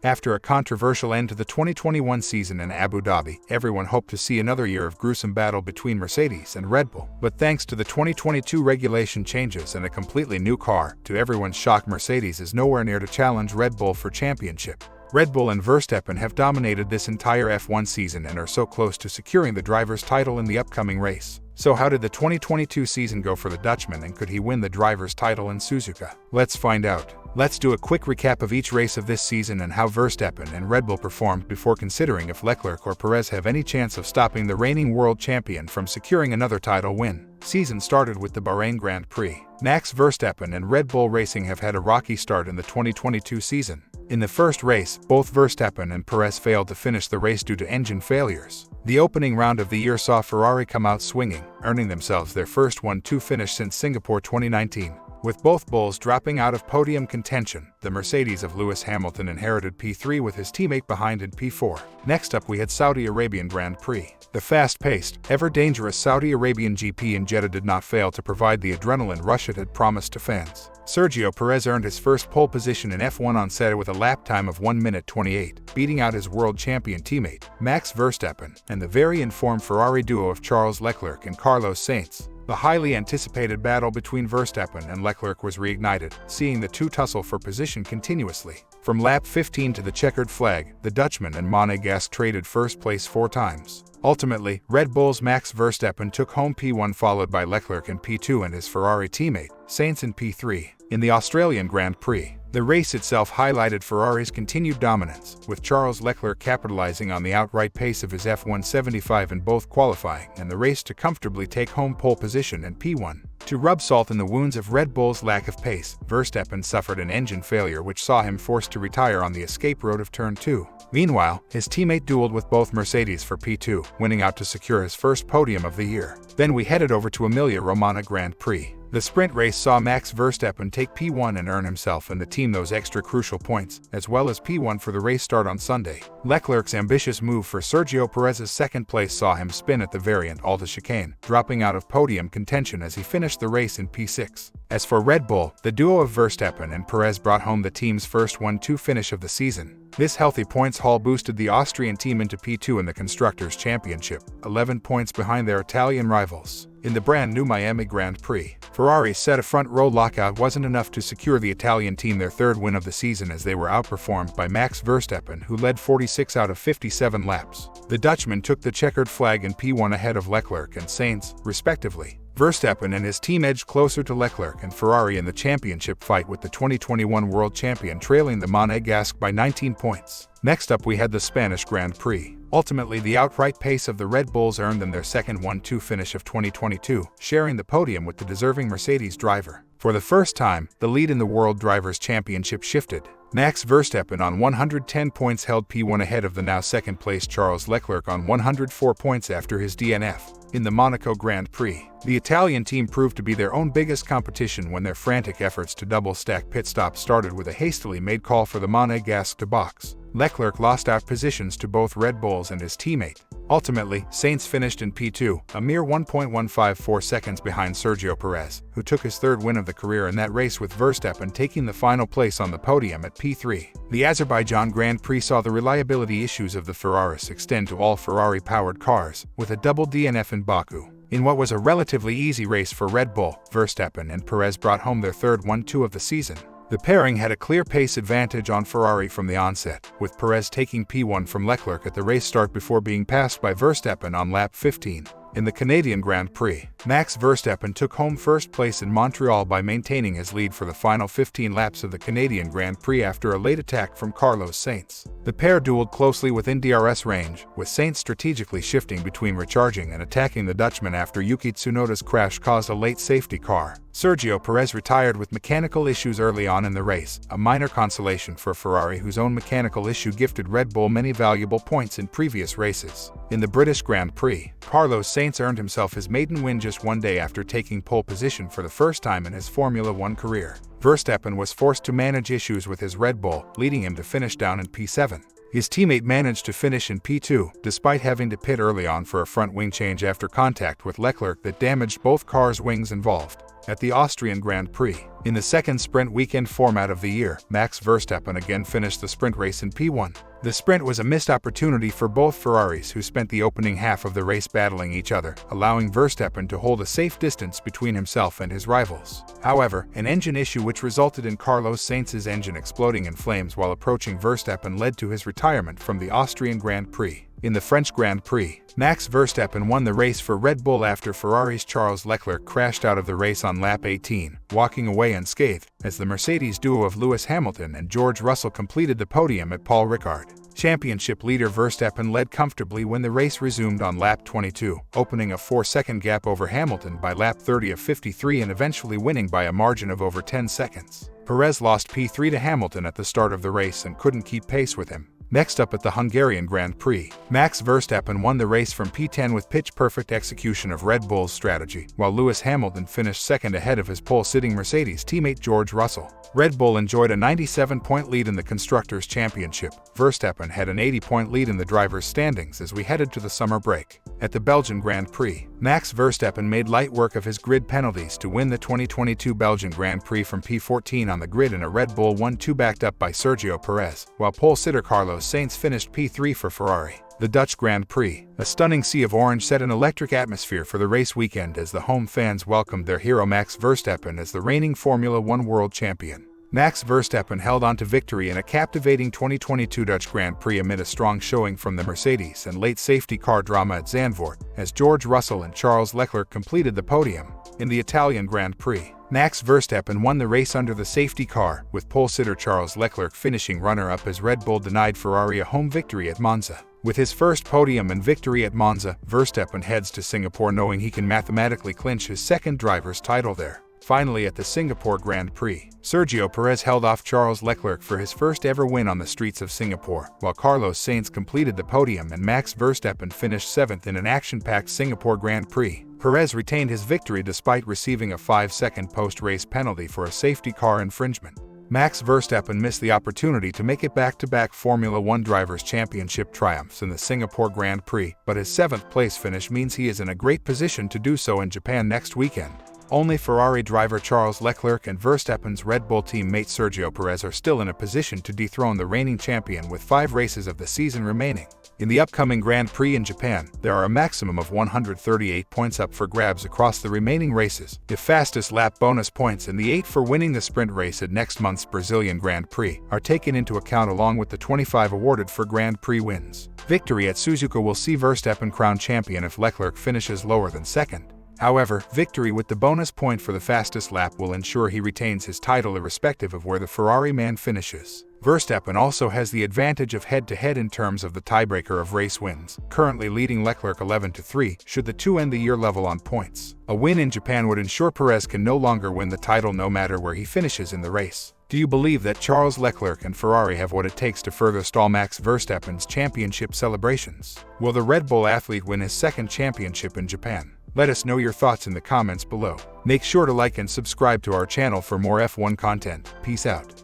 After a controversial end to the 2021 season in Abu Dhabi, everyone hoped to see another year of gruesome battle between Mercedes and Red Bull. But thanks to the 2022 regulation changes and a completely new car, to everyone's shock, Mercedes is nowhere near to challenge Red Bull for championship. Red Bull and Verstappen have dominated this entire F1 season and are so close to securing the driver's title in the upcoming race. So how did the 2022 season go for the Dutchman, and could he win the driver's title in Suzuka? Let's find out. Let's do a quick recap of each race of this season and how Verstappen and Red Bull performed before considering if Leclerc or Perez have any chance of stopping the reigning world champion from securing another title win. Season started with the Bahrain Grand Prix. Max Verstappen and Red Bull Racing have had a rocky start in the 2022 season. In the first race, both Verstappen and Perez failed to finish the race due to engine failures. The opening round of the year saw Ferrari come out swinging, earning themselves their first 1-2 finish since Singapore 2019. With both Bulls dropping out of podium contention, the Mercedes of Lewis Hamilton inherited P3 with his teammate behind in P4. Next up we had Saudi Arabian Grand Prix. The fast-paced, ever-dangerous Saudi Arabian GP in Jeddah did not fail to provide the adrenaline rush it had promised to fans. Sergio Perez earned his first pole position in F1 on Saturday with a lap time of 1 minute 28, beating out his world champion teammate, Max Verstappen, and the very informed Ferrari duo of Charles Leclerc and Carlos Sainz. The highly anticipated battle between Verstappen and Leclerc was reignited, seeing the two tussle for position continuously. From lap 15 to the checkered flag, the Dutchman and Monegasque traded first place 4 times. Ultimately, Red Bull's Max Verstappen took home P1, followed by Leclerc in P2 and his Ferrari teammate, Sainz, in P3. In the Australian Grand Prix, the race itself highlighted Ferrari's continued dominance, with Charles Leclerc capitalizing on the outright pace of his F175 in both qualifying and the race to comfortably take home pole position in P1. To rub salt in the wounds of Red Bull's lack of pace, Verstappen suffered an engine failure which saw him forced to retire on the escape road of Turn 2. Meanwhile, his teammate dueled with both Mercedes for P2, winning out to secure his first podium of the year. Then we headed over to Emilia-Romagna Grand Prix. The sprint race saw Max Verstappen take P1 and earn himself and the team those extra crucial points, as well as P1 for the race start on Sunday. Leclerc's ambitious move for Sergio Perez's second place saw him spin at the variant Alta chicane, dropping out of podium contention as he finished the race in P6. As for Red Bull, the duo of Verstappen and Perez brought home the team's first 1-2 finish of the season. This healthy points haul boosted the Austrian team into P2 in the Constructors' Championship, 11 points behind their Italian rivals. In the brand new Miami Grand Prix, Ferrari's set a front-row lockout wasn't enough to secure the Italian team their third win of the season, as they were outperformed by Max Verstappen, who led 46 out of 57 laps. The Dutchman took the checkered flag in P1 ahead of Leclerc and Sainz, respectively. Verstappen and his team edged closer to Leclerc and Ferrari in the championship fight, with the 2021 world champion trailing the Monegasque by 19 points. Next up we had the Spanish Grand Prix. Ultimately, the outright pace of the Red Bulls earned them their second 1-2 finish of 2022, sharing the podium with the deserving Mercedes driver. For the first time, the lead in the World Drivers' Championship shifted. Max Verstappen on 110 points held P1 ahead of the now second-place Charles Leclerc on 104 points after his DNF. In the Monaco Grand Prix, the Italian team proved to be their own biggest competition when their frantic efforts to double-stack pit stops started with a hastily made call for the Monegasque to box. Leclerc lost out positions to both Red Bulls and his teammate. Ultimately, Sainz finished in P2, a mere 1.154 seconds behind Sergio Perez, who took his third win of the career in that race, with Verstappen taking the final place on the podium at P3. The Azerbaijan Grand Prix saw the reliability issues of the Ferraris extend to all Ferrari-powered cars, with a double DNF in Baku. In what was a relatively easy race for Red Bull, Verstappen and Perez brought home their third 1-2 of the season. The pairing had a clear pace advantage on Ferrari from the onset, with Perez taking P1 from Leclerc at the race start before being passed by Verstappen on lap 15. In the Canadian Grand Prix, Max Verstappen took home first place in Montreal by maintaining his lead for the final 15 laps of the Canadian Grand Prix after a late attack from Carlos Sainz. The pair dueled closely within DRS range, with Sainz strategically shifting between recharging and attacking the Dutchman after Yuki Tsunoda's crash caused a late safety car. Sergio Perez retired with mechanical issues early on in the race, a minor consolation for Ferrari, whose own mechanical issue gifted Red Bull many valuable points in previous races. In the British Grand Prix, Carlos Sainz earned himself his maiden win just one day after taking pole position for the first time in his Formula One career. Verstappen was forced to manage issues with his Red Bull, leading him to finish down in P7. His teammate managed to finish in P2, despite having to pit early on for a front wing change after contact with Leclerc that damaged both cars' wings involved. At the Austrian Grand Prix, in the second sprint weekend format of the year, Max Verstappen again finished the sprint race in P1. The sprint was a missed opportunity for both Ferraris, who spent the opening half of the race battling each other, allowing Verstappen to hold a safe distance between himself and his rivals. However, an engine issue which resulted in Carlos Sainz's engine exploding in flames while approaching Verstappen led to his retirement from the Austrian Grand Prix. In the French Grand Prix, Max Verstappen won the race for Red Bull after Ferrari's Charles Leclerc crashed out of the race on lap 18, walking away unscathed, as the Mercedes duo of Lewis Hamilton and George Russell completed the podium at Paul Ricard. Championship leader Verstappen led comfortably when the race resumed on lap 22, opening a 4-second gap over Hamilton by lap 30 of 53 and eventually winning by a margin of over 10 seconds. Perez lost P3 to Hamilton at the start of the race and couldn't keep pace with him. Next up at the Hungarian Grand Prix, Max Verstappen won the race from P10 with pitch-perfect execution of Red Bull's strategy, while Lewis Hamilton finished second ahead of his pole-sitting Mercedes teammate George Russell. Red Bull enjoyed a 97-point lead in the Constructors' Championship. Verstappen had an 80-point lead in the drivers' standings as we headed to the summer break. At the Belgian Grand Prix, Max Verstappen made light work of his grid penalties to win the 2022 Belgian Grand Prix from P14 on the grid in a Red Bull 1-2 backed up by Sergio Perez, while pole-sitter Carlos Sainz finished P3 for Ferrari. The Dutch Grand Prix, a stunning sea of orange set an electric atmosphere for the race weekend as the home fans welcomed their hero Max Verstappen as the reigning Formula One world champion. Max Verstappen held on to victory in a captivating 2022 Dutch Grand Prix amid a strong showing from the Mercedes and late safety car drama at Zandvoort, as George Russell and Charles Leclerc completed the podium. In the Italian Grand Prix, Max Verstappen won the race under the safety car, with pole-sitter Charles Leclerc finishing runner-up as Red Bull denied Ferrari a home victory at Monza. With his first podium and victory at Monza, Verstappen heads to Singapore knowing he can mathematically clinch his second driver's title there. Finally, at the Singapore Grand Prix, Sergio Perez held off Charles Leclerc for his first ever win on the streets of Singapore, while Carlos Sainz completed the podium and Max Verstappen finished seventh in an action-packed Singapore Grand Prix. Perez retained his victory despite receiving a 5-second post-race penalty for a safety car infringement. Max Verstappen missed the opportunity to make it back-to-back Formula One Drivers' Championship triumphs in the Singapore Grand Prix, but his 7th place finish means he is in a great position to do so in Japan next weekend. Only Ferrari driver Charles Leclerc and Verstappen's Red Bull teammate Sergio Perez are still in a position to dethrone the reigning champion with 5 races of the season remaining. In the upcoming Grand Prix in Japan, there are a maximum of 138 points up for grabs across the remaining races, the fastest lap bonus points and the 8 for winning the sprint race at next month's Brazilian Grand Prix are taken into account along with the 25 awarded for Grand Prix wins. Victory at Suzuka will see Verstappen crowned champion if Leclerc finishes lower than second. However, victory with the bonus point for the fastest lap will ensure he retains his title irrespective of where the Ferrari man finishes. Verstappen also has the advantage of head-to-head in terms of the tiebreaker of race wins, currently leading Leclerc 11-3 should the two end the year level on points. A win in Japan would ensure Perez can no longer win the title no matter where he finishes in the race. Do you believe that Charles Leclerc and Ferrari have what it takes to further stall Max Verstappen's championship celebrations? Will the Red Bull athlete win his second championship in Japan? Let us know your thoughts in the comments below. Make sure to like and subscribe to our channel for more F1 content. Peace out.